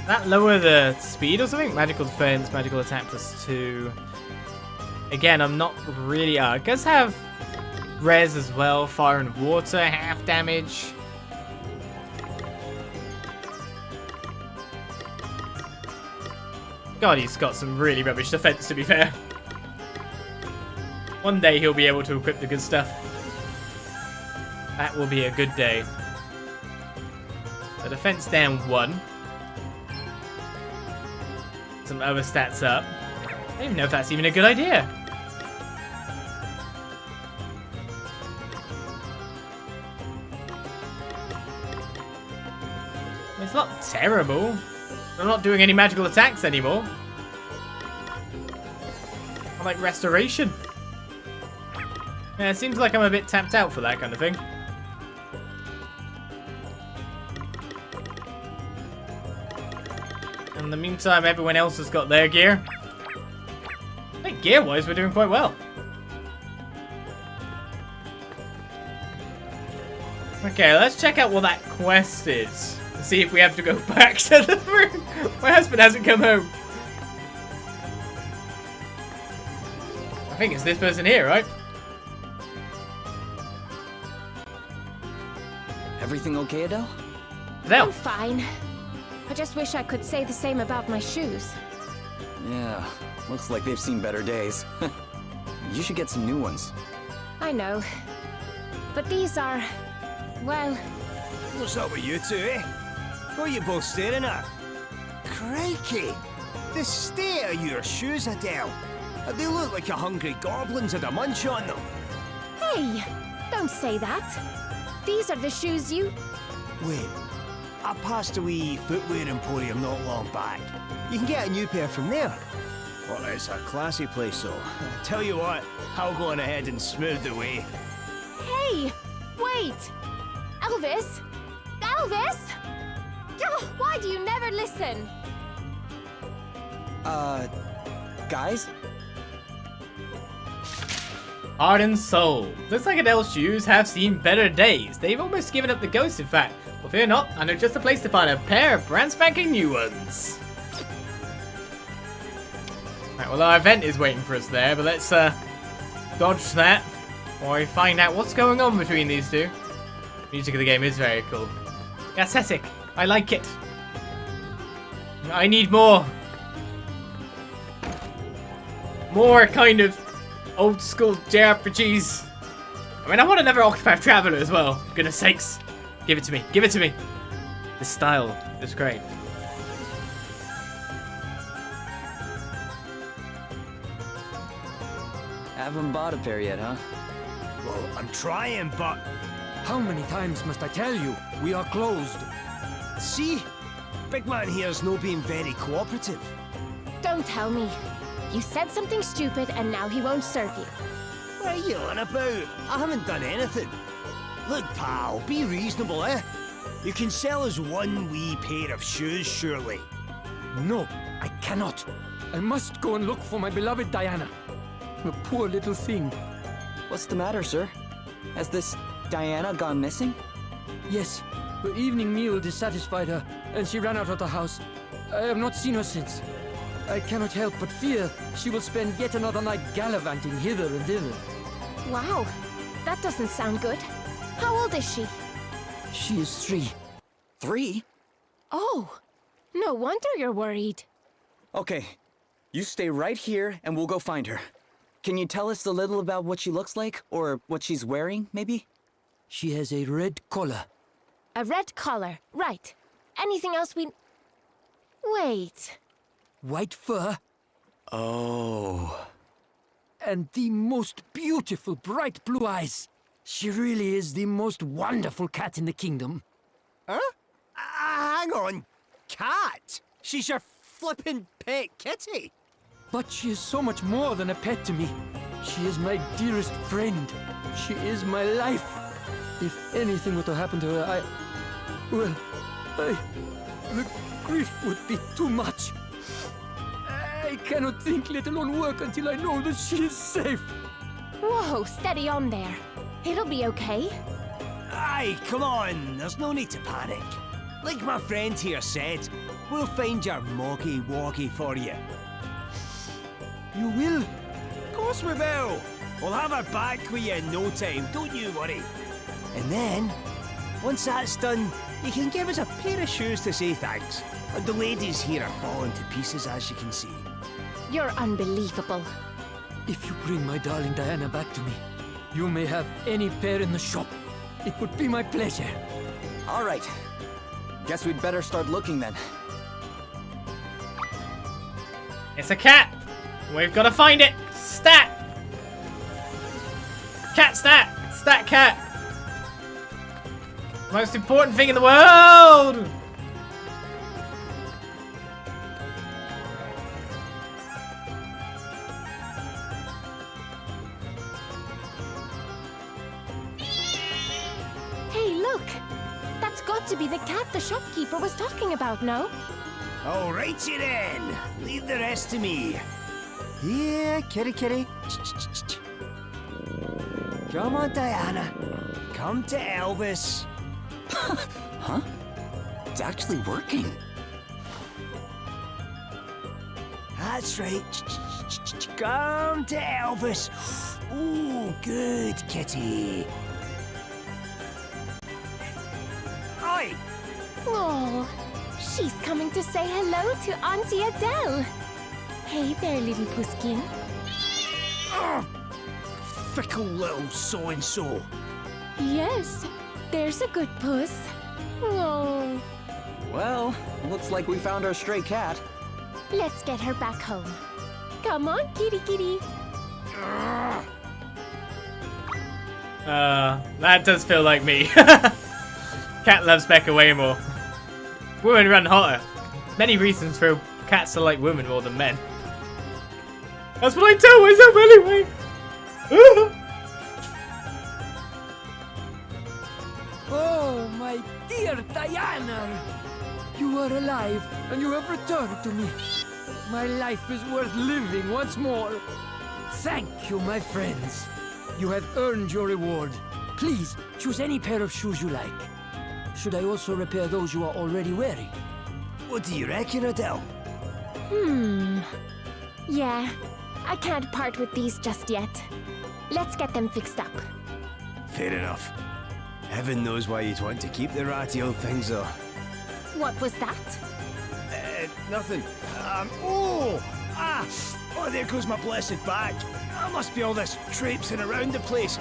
A: That lower the speed or something? Magical defense, magical attack +2. Again, I'm not really. It does have res as well, fire and water, half damage. God, he's got some really rubbish defense, to be fair. One day he'll be able to equip the good stuff. That will be a good day. The defense down 1. Some other stats up. I don't even know if that's even a good idea. It's not terrible. I'm not doing any magical attacks anymore. I like restoration. Yeah, it seems like I'm a bit tapped out for that kind of thing. In the meantime, everyone else has got their gear. I think gear-wise, we're doing quite well. Okay, let's check out what that quest is. See if we have to go back to the room. My husband hasn't come home. I think it's this person here, right?
D: Everything okay, Adelle?
A: Adelle.
F: I'm fine. I just wish I could say the same about my shoes.
D: Yeah, looks like they've seen better days. You should get some new ones.
F: I know. But these are, well...
E: What's up with you two, eh? What are you both staring at? Crikey! The state of your shoes, Adelle. They look like a hungry goblin's had a munch on them.
F: Hey! Don't say that. These are the shoes you...
E: Wait, I passed a wee footwear emporium not long back. You can get a new pair from there. Well, it's a classy place, though. Tell you what, I'll go on ahead and smooth the way.
F: Hey! Wait! Elvis? Elvis? Oh, why do you never listen?
D: Guys?
A: Heart and soul. Looks like Adelle's shoes have seen better days. They've almost given up the ghost, in fact. Well, fear not, I know just a place to find a pair of brand spanking new ones. Right, well, our event is waiting for us there, but let's dodge that while we find out what's going on between these two. Music of the game is very cool. Aesthetic. I like it. I need more. More kind of old school JRPGs. I mean, I want another Octopath Traveler as well. Goodness sakes. Give it to me. Give it to me. The style is great.
D: Haven't bought a pair yet, huh?
E: Well, I'm trying, but...
J: How many times must I tell you? We are closed.
E: See? Big man here's no being very cooperative.
F: Don't tell me. You said something stupid and now he won't serve you.
E: What are you on about? I haven't done anything. Look, pal, be reasonable, eh? You can sell us one wee pair of shoes, surely.
J: No, I cannot. I must go and look for my beloved Diana. The poor little thing.
D: What's the matter, sir? Has this Diana gone missing?
J: Yes, her evening meal dissatisfied her, and she ran out of the house. I have not seen her since. I cannot help but fear she will spend yet another night gallivanting hither and thither.
F: Wow, that doesn't sound good. How old is she?
J: She is 3.
D: 3?
F: Oh, no wonder you're worried.
D: Okay, you stay right here and we'll go find her. Can you tell us a little about what she looks like? Or what she's wearing, maybe?
J: She has a red collar.
F: A red collar, right. Anything else we... Wait.
J: White fur.
D: Oh.
J: And the most beautiful bright blue eyes. She really is the most wonderful cat in the kingdom.
E: Huh? Hang on. Cat? She's your flippin' pet kitty.
J: But she is so much more than a pet to me. She is my dearest friend. She is my life. If anything were to happen to her, the grief would be too much. I cannot think, let alone work, until I know that she is safe.
F: Whoa, steady on there. It'll be okay.
E: Aye, come on. There's no need to panic. Like my friend here said, we'll find your moggy-woggy for you.
J: You will?
E: Of course we will. We'll have her back with you in no time, don't you worry. And then, once that's done, you can give us a pair of shoes to say thanks. And the ladies here are falling to pieces, as you can see.
F: You're unbelievable.
J: If you bring my darling Diana back to me, you may have any pair in the shop. It would be my pleasure.
D: All right. Guess we'd better start looking then.
A: It's a cat. We've got to find it. Stat. Cat stat. Stat cat. Most important thing in the world.
F: Look! That's got to be the cat the shopkeeper was talking about, no?
E: All right, you then. Leave the rest to me. Here, kitty. Come on, Diana. Come to Elvis.
D: Huh? It's actually working.
E: That's right. Come to Elvis. Ooh, good kitty. Oi!
F: Oh, she's coming to say hello to Auntie Adelle. Hey there, little pusskin.
E: Oh, fickle little so-and-so.
F: Yes, there's a good puss. Oh,
D: Well, looks like we found our stray cat.
F: let's get her back home. Come on, kitty.
A: That does feel like me. Cat loves Becca way more. Women run hotter. Many reasons for cats to like women more than men. That's what I tell myself anyway.
J: Oh, my dear Diana! You are alive, and you have returned to me. My life is worth living once more. Thank you, my friends. You have earned your reward. Please, choose any pair of shoes you like. Should I also repair those you are already wearing?
E: What do you reckon, Adele?
F: Yeah, I can't part with these just yet. Let's get them fixed up.
E: Fair enough. Heaven knows why you'd want to keep the ratty old things, though.
F: What was that?
E: Nothing. Oh, there goes my blessed bag. Must be all this traipsing around the place.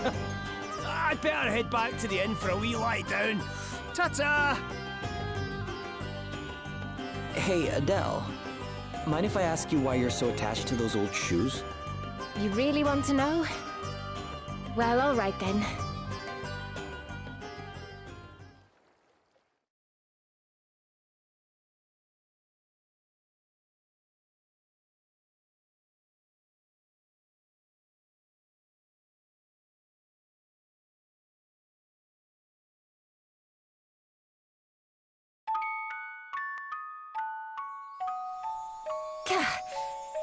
E: I'd better head back to the inn for a wee lie down. Ta-ta!
D: Hey, Adele. Mind if I ask you why you're so attached to those old shoes?
F: You really want to know? Well, all right then.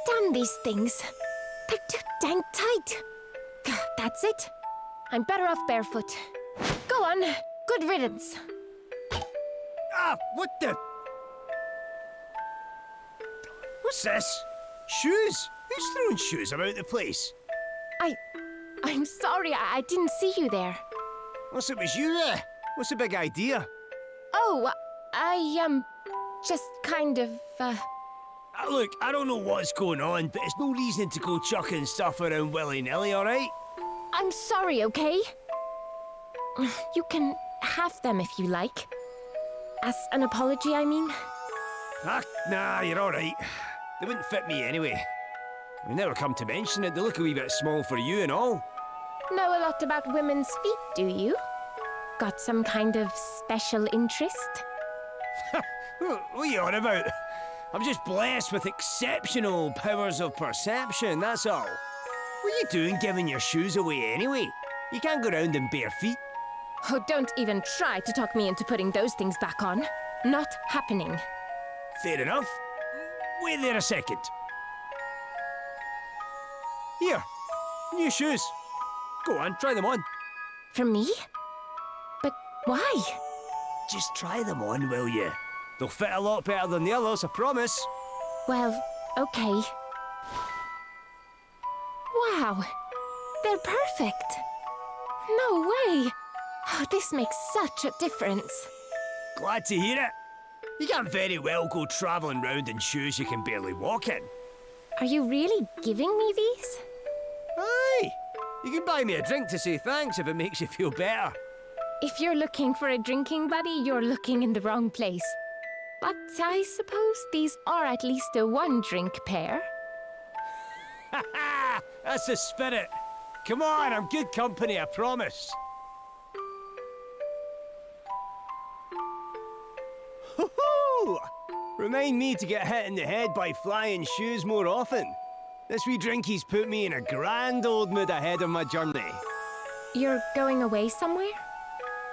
F: Damn these things. They're too dang tight. That's it. I'm better off barefoot. Go on. Good riddance.
E: What the? What's this? Shoes? Who's throwing shoes about the place?
F: I'm sorry. I didn't see you there.
E: Unless it was you there. What's the big idea?
F: Oh, I just kind of,
E: Look, I don't know what's going on, but it's no reason to go chucking stuff around willy-nilly, alright?
F: I'm sorry, okay? You can have them if you like. As an apology, I mean.
E: Nah, you're alright. They wouldn't fit me anyway. We never come to mention it, they look a wee bit small for you and all.
F: Know a lot about women's feet, do you? Got some kind of special interest?
E: What are you on about? I'm just blessed with exceptional powers of perception, that's all. What are you doing giving your shoes away anyway? You can't go around in bare feet.
F: Oh, don't even try to talk me into putting those things back on. Not happening.
E: Fair enough. Wait there a second. Here, new shoes. Go on, try them on.
F: For me? But why?
E: Just try them on, will you? They'll fit a lot better than the others, I promise.
F: Well, okay. Wow, they're perfect. No way. Oh, this makes such a difference.
E: Glad to hear it. You can't very well go travelling round in shoes you can barely walk in.
F: Are you really giving me these?
E: Aye. You can buy me a drink to say thanks if it makes you feel better.
F: If you're looking for a drinking buddy, you're looking in the wrong place. But I suppose these are at least a one-drink pair.
E: Ha ha! That's the spirit. Come on, I'm good company, I promise. Hoo-hoo! Remind me to get hit in the head by flying shoes more often. This wee drinkie's put me in a grand old mood ahead of my journey.
F: You're going away somewhere?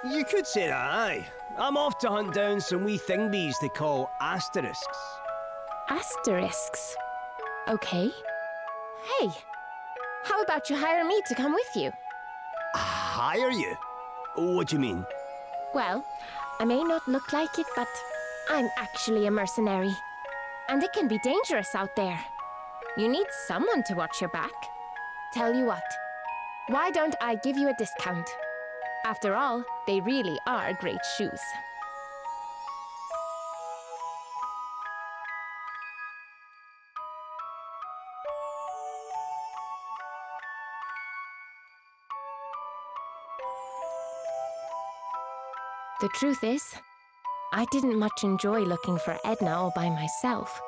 E: You could say that, aye. I'm off to hunt down some wee thingies they call asterisks.
F: Asterisks? Okay. Hey, how about you hire me to come with you?
E: Hire you? What do you mean?
F: Well, I may not look like it, but I'm actually a mercenary. And it can be dangerous out there. You need someone to watch your back. Tell you what, why don't I give you a discount? After all, they really are great shoes. The truth is, I didn't much enjoy looking for Edna all by myself.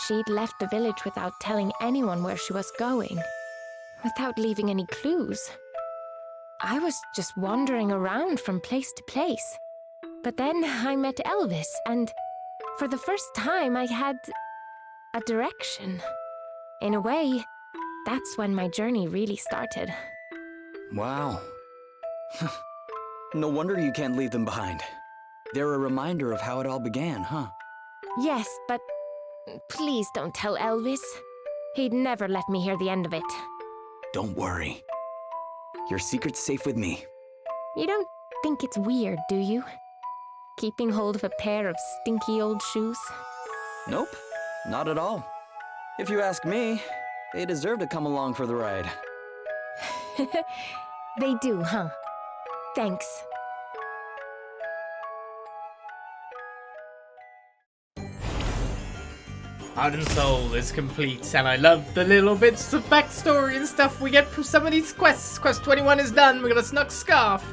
F: She'd left the village without telling anyone where she was going, without leaving any clues. I was just wandering around from place to place. But then I met Elvis, and for the first time I had a direction. In a way, that's when my journey really started.
D: Wow. No wonder you can't leave them behind. They're a reminder of how it all began, huh?
F: Yes, but please don't tell Elvis. He'd never let me hear the end of it.
D: Don't worry. Your secret's safe with me.
F: You don't think it's weird, do you? Keeping hold of a pair of stinky old shoes?
D: Nope, not at all. If you ask me, they deserve to come along for the ride.
F: They do, huh? Thanks.
A: Heart and Soul is complete, and I love the little bits of backstory and stuff we get from some of these quests. Quest 21 is done. We got a snug scarf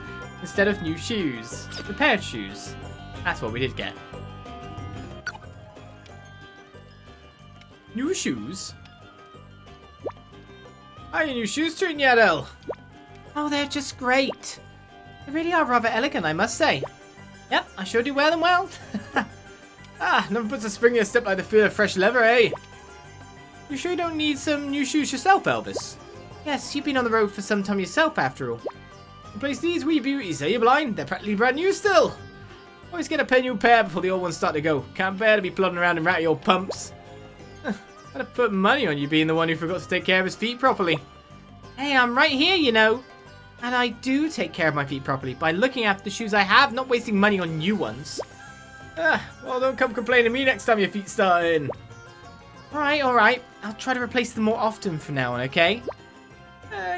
A: instead of new shoes. Repaired shoes. That's what we did get. New shoes? How are your new shoes treating you, Adelle? Oh, they're just great. They really are rather elegant, I must say. Yep, I sure do wear them well. Nothing puts a spring in a step like the feel of fresh leather, eh? You sure you don't need some new shoes yourself, Elvis? Yes, you've been on the road for some time yourself, after all. Replace these wee beauties, are you blind? They're practically brand new still. Always get a new pair before the old ones start to go. Can't bear to be plodding around in ratty old pumps. I'd have put money on you being the one who forgot to take care of his feet properly. Hey, I'm right here, you know. And I do take care of my feet properly by looking after the shoes I have, not wasting money on new ones. Well, don't come complain to me next time your feet start in. Alright. I'll try to replace them more often from now on, okay?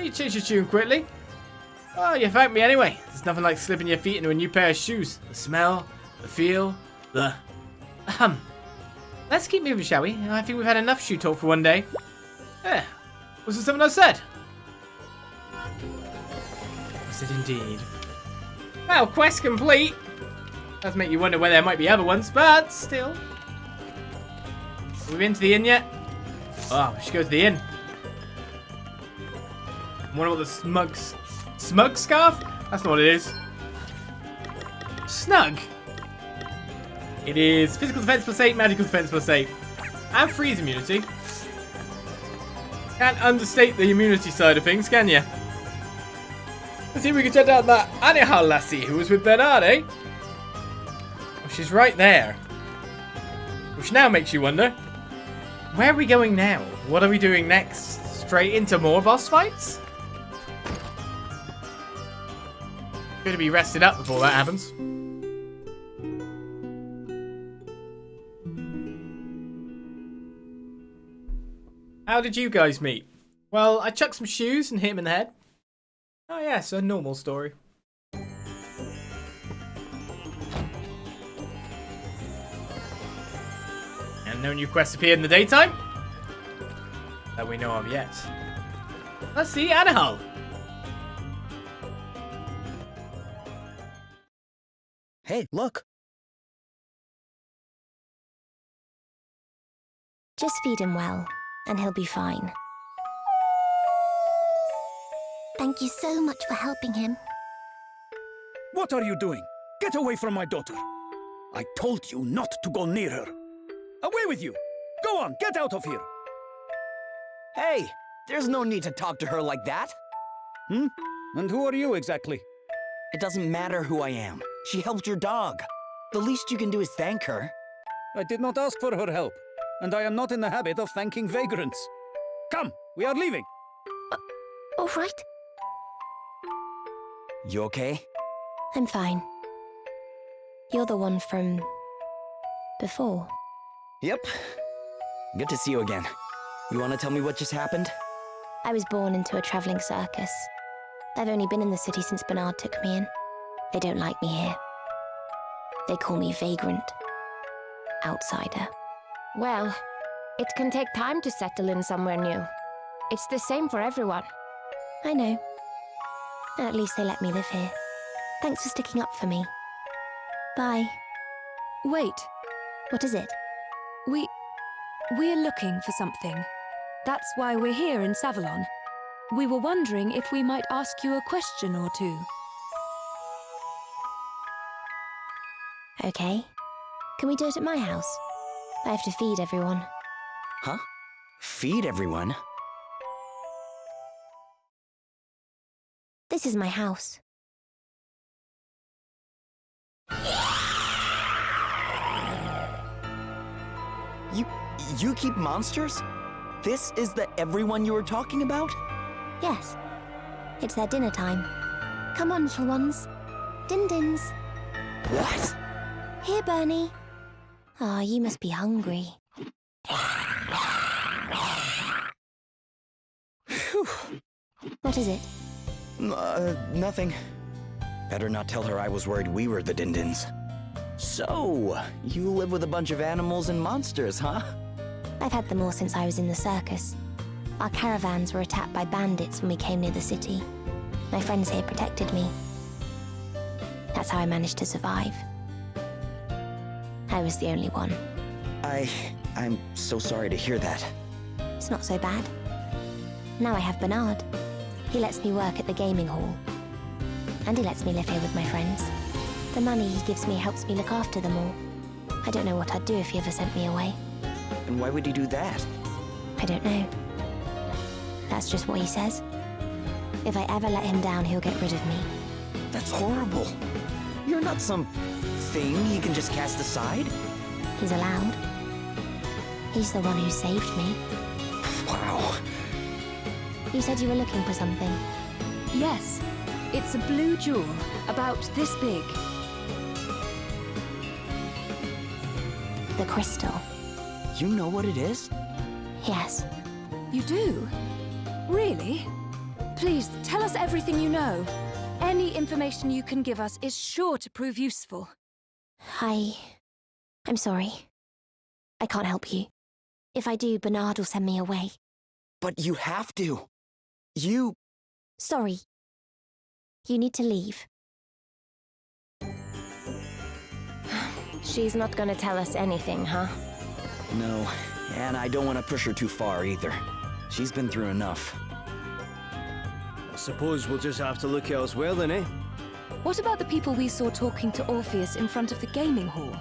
A: You changed your tune quickly. Oh, you thanked me anyway. There's nothing like slipping your feet into a new pair of shoes. The smell, the feel, the... Let's keep moving, shall we? I think we've had enough shoe talk for one day. Was it something I said? Was it indeed? Well, quest complete. Does make you wonder where there might be other ones, but still. Have we been to the inn yet? Oh, we should go to the inn. Wonder what the smug scarf? That's not what it is. Snug. It is physical defense plus 8, magical defense plus 8. And freeze immunity. Can't understate the immunity side of things, can you? Let's see if we can check out that Anihal lassie who was with Bernard, eh? Well, she's right there. Which now makes you wonder, where are we going now? What are we doing next? Straight into more boss fights? Gonna be rested up before that happens. How did you guys meet? Well, I chucked some shoes and hit him in the head. Oh yes, a normal story. And no new quests appeared in the daytime? That we know of yet. Let's see Anihal.
E: Hey, look.
C: Just feed him well, and he'll be fine. Thank you so much for helping him.
K: What are you doing? Get away from my daughter. I told you not to go near her. Away with you! Go on, get out of here!
D: Hey, there's no need to talk to her like that.
K: And who are you exactly?
D: It doesn't matter who I am. She helped your dog. The least you can do is thank her.
K: I did not ask for her help, and I am not in the habit of thanking vagrants. Come, we are leaving.
C: All right.
D: You okay?
C: I'm fine. You're the one from... before.
D: Yep. Good to see you again. You want to tell me what just happened?
C: I was born into a traveling circus. I've only been in the city since Bernard took me in. They don't like me here. They call me vagrant. Outsider.
F: Well, it can take time to settle in somewhere new. It's the same for everyone.
C: I know. At least they let me live here. Thanks for sticking up for me. Bye.
I: Wait,
C: What is it?
I: we're looking for something. That's why we're here in Savalon. We were wondering if we might ask you a question or two.
C: Okay. Can we do it at my house? I have to feed everyone.
D: Huh? Feed everyone?
C: This is my house.
D: You keep monsters? This is the everyone you were talking about?
C: Yes. It's their dinner time. Come on, little ones. Din-dins.
D: What?
C: Here, Bernie. Ah, you must be hungry. What is it?
D: Nothing. Better not tell her I was worried we were the Dindins. So, you live with a bunch of animals and monsters, huh?
C: I've had them all since I was in the circus. Our caravans were attacked by bandits when we came near the city. My friends here protected me. That's how I managed to survive. I was the only one.
D: I'm so sorry to hear that.
C: It's not so bad. Now I have Bernard. He lets me work at the gaming hall. And he lets me live here with my friends. The money he gives me helps me look after them all. I don't know what I'd do if he ever sent me away.
D: And why would he do that?
C: I don't know. That's just what he says. If I ever let him down, he'll get rid of me.
D: That's horrible. You're not some thing he can just cast aside.
C: He's allowed. He's the one who saved me.
D: Wow.
C: You said you were looking for something.
I: Yes, it's a blue jewel, about this big.
C: The crystal.
D: You know what it is?
C: Yes.
I: You do? Really? Please, tell us everything you know. Any information you can give us is sure to prove useful.
C: I'm sorry. I can't help you. If I do, Bernard will send me away.
D: But you have to.
C: Sorry. You need to leave.
F: She's not gonna tell us anything, huh?
D: No, and I don't want to push her too far either. She's been through enough.
E: I suppose we'll just have to look elsewhere then, eh?
I: What about the people we saw talking to Orpheus in front of the gaming hall?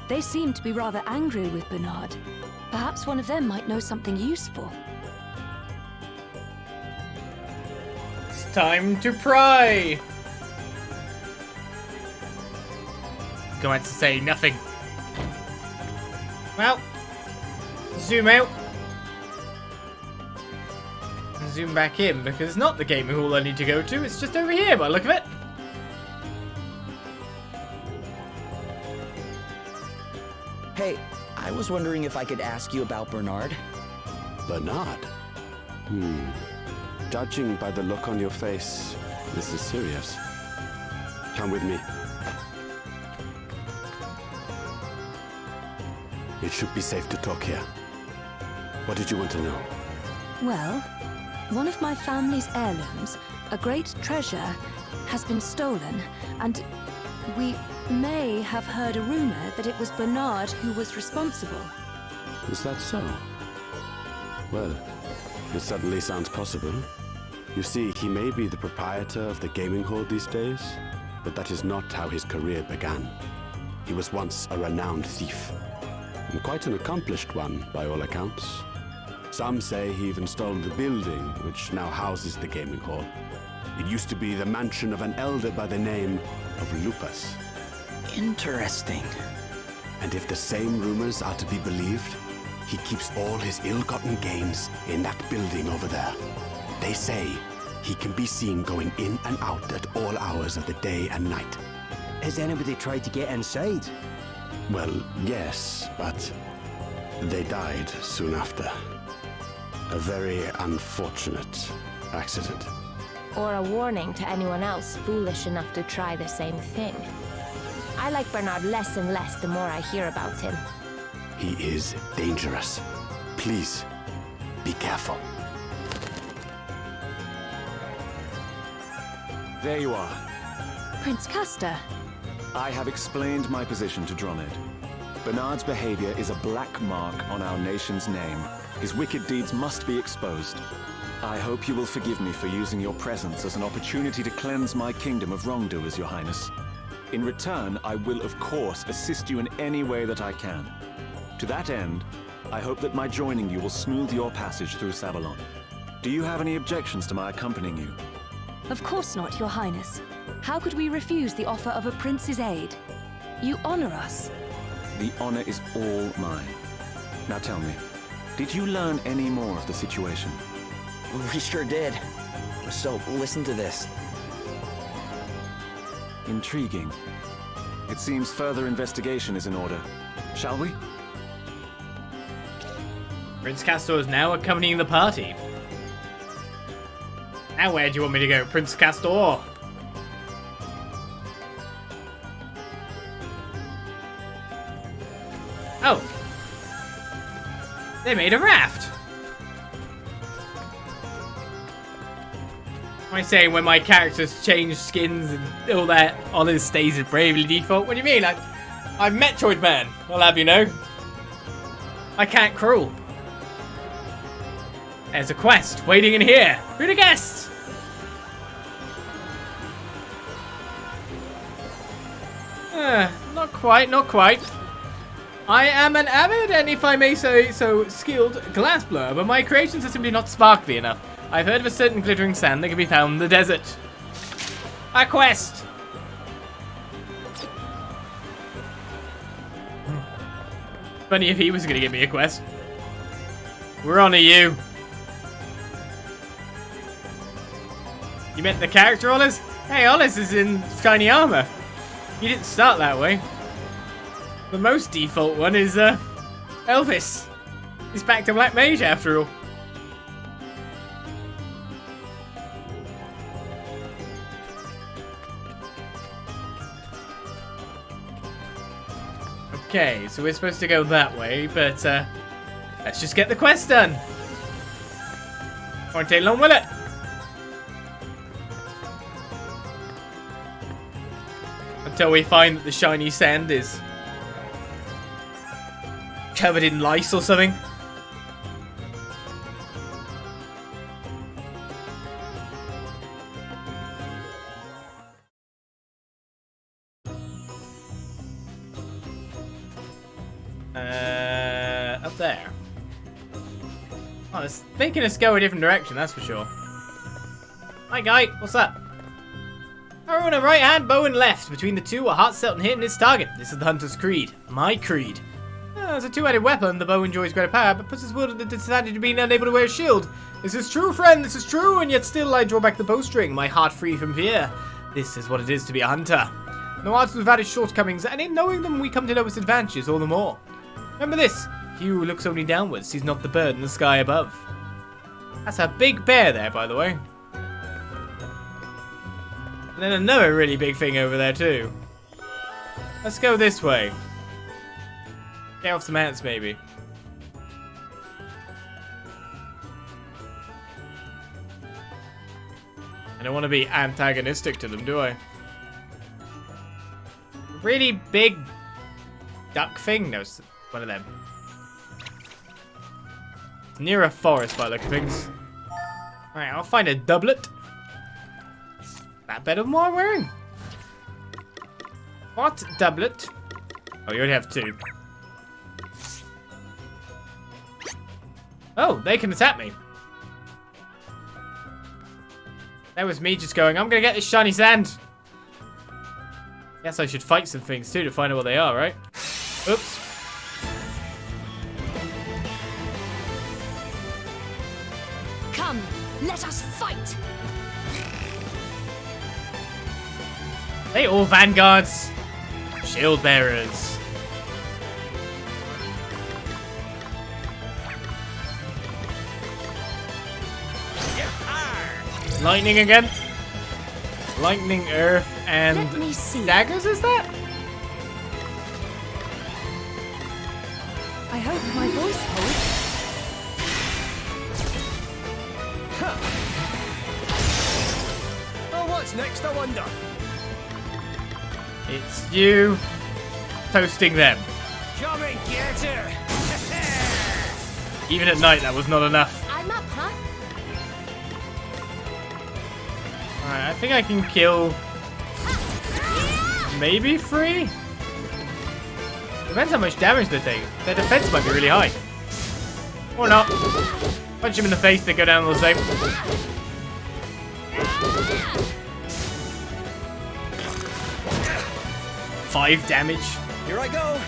I: They seemed to be rather angry with Bernard. Perhaps one of them might know something useful.
A: It's time to pry! Going to say nothing. Well, zoom out. And zoom back in, because it's not the gaming hall I need to go to, it's just over here by the look of it.
D: Hey, I was wondering if I could ask you about Bernard.
L: Bernard? Judging by the look on your face, this is serious. Come with me. It should be safe to talk here. What did you want to know?
I: Well, one of my family's heirlooms, a great treasure, has been stolen, and we may have heard a rumor that it was Bernard who was responsible.
L: Is that so? Well, it certainly sounds possible. You see, he may be the proprietor of the gaming hall these days, but that is not how his career began. He was once a renowned thief, and quite an accomplished one by all accounts. Some say he even stole the building, which now houses the gaming hall. It used to be the mansion of an elder by the name of Lupus.
D: Interesting.
L: And if the same rumors are to be believed, he keeps all his ill-gotten gains in that building over there. They say he can be seen going in and out at all hours of the day and night.
E: Has anybody tried to get inside?
L: Well, yes, but they died soon after. A very unfortunate accident.
F: Or a warning to anyone else foolish enough to try the same thing. I like Bernard less and less the more I hear about him.
L: He is dangerous. Please, be careful.
H: There you are.
I: Prince Castor.
H: I have explained my position to Droned. Bernard's behavior is a black mark on our nation's name. His wicked deeds must be exposed. I hope you will forgive me for using your presence as an opportunity to cleanse my kingdom of wrongdoers, Your Highness. In return, I will of course assist you in any way that I can. To that end, I hope that my joining you will smooth your passage through Savalon. Do you have any objections to my accompanying you?
I: Of course not, Your Highness. How could we refuse the offer of a prince's aid? You honor us.
H: The honor is all mine. Now tell me, did you learn any more of the situation?
D: We sure did. So, listen to this.
H: Intriguing. It seems further investigation is in order. Shall we?
A: Prince Castor is now accompanying the party. Now where do you want me to go, Prince Castor? Oh. They made a raft. I say when my characters change skins and all that, all this stays as bravely default. What do you mean? I'm Metroid Man, I'll have you know. I can't crawl. There's a quest waiting in here. Who'd have guessed? Not quite, not quite. I am an avid, and if I may say so, skilled glassblower, but my creations are simply not sparkly enough. I've heard of a certain glittering sand that can be found in the desert. A quest! Funny if he was going to give me a quest. We're on to you. You meant the character, Olis? Hey, Olis is in shiny armor. You didn't start that way. The most default one is, Elvis. He's back to Black Mage after all. Okay, so we're supposed to go that way, but, let's just get the quest done. Won't take long, will it? Until we find that the shiny sand is covered in lice or something. Up there. Oh, it's making us go a different direction, that's for sure. Hi, guy. What's up? Arrow in a right hand, bow in left. Between the two, a heart set on hitting its target. This is the Hunter's Creed. My creed. As a two-handed weapon, the bow enjoys greater power, but puts its world at the disadvantage of being unable to wear a shield. This is true, friend. This is true, and yet still I draw back the bowstring, my heart free from fear. This is what it is to be a hunter. No arts without its shortcomings, and in knowing them, we come to know its advantages all the more. Remember this. He who looks only downwards sees not the bird in the sky above. That's a big bear there, by the way. And then another really big thing over there, too. Let's go this way. Get off some ants, maybe. I don't want to be antagonistic to them, do I? Really big duck thing? No, it's one of them. It's near a forest by the look of things. Alright, I'll find a doublet. That better than what I'm wearing. What doublet? Oh, you only have two. Oh, they can attack me. That was me just going, I'm gonna get this shiny sand. Guess I should fight some things too to find out what they are, right? Oops.
I: Come, let us fight!
A: They all vanguards. Shield bearers. Lightning again. Lightning, earth, and
I: Let me see.
A: daggers, is that?
I: I hope my voice holds.
E: Oh, what's next, I wonder?
A: It's you toasting them.
E: Come and get her!
A: Even at night, that was not enough.
C: I'm up, huh?
A: Alright, I think I can kill maybe 3? Depends how much damage they take. Their defense might be really high. Or not. Punch him in the face, they go down the same. 5 damage.
B: Here I go.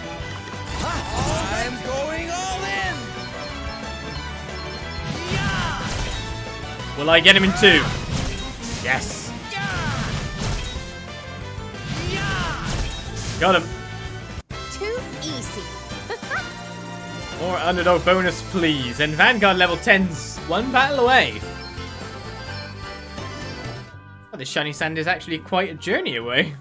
B: I'm going all in.
A: Will I get him in 2? Yes. Got him.
C: Too easy.
A: More underdog bonus, please. And Vanguard level 10's 1 battle away. Oh, the shiny sand is actually quite a journey away.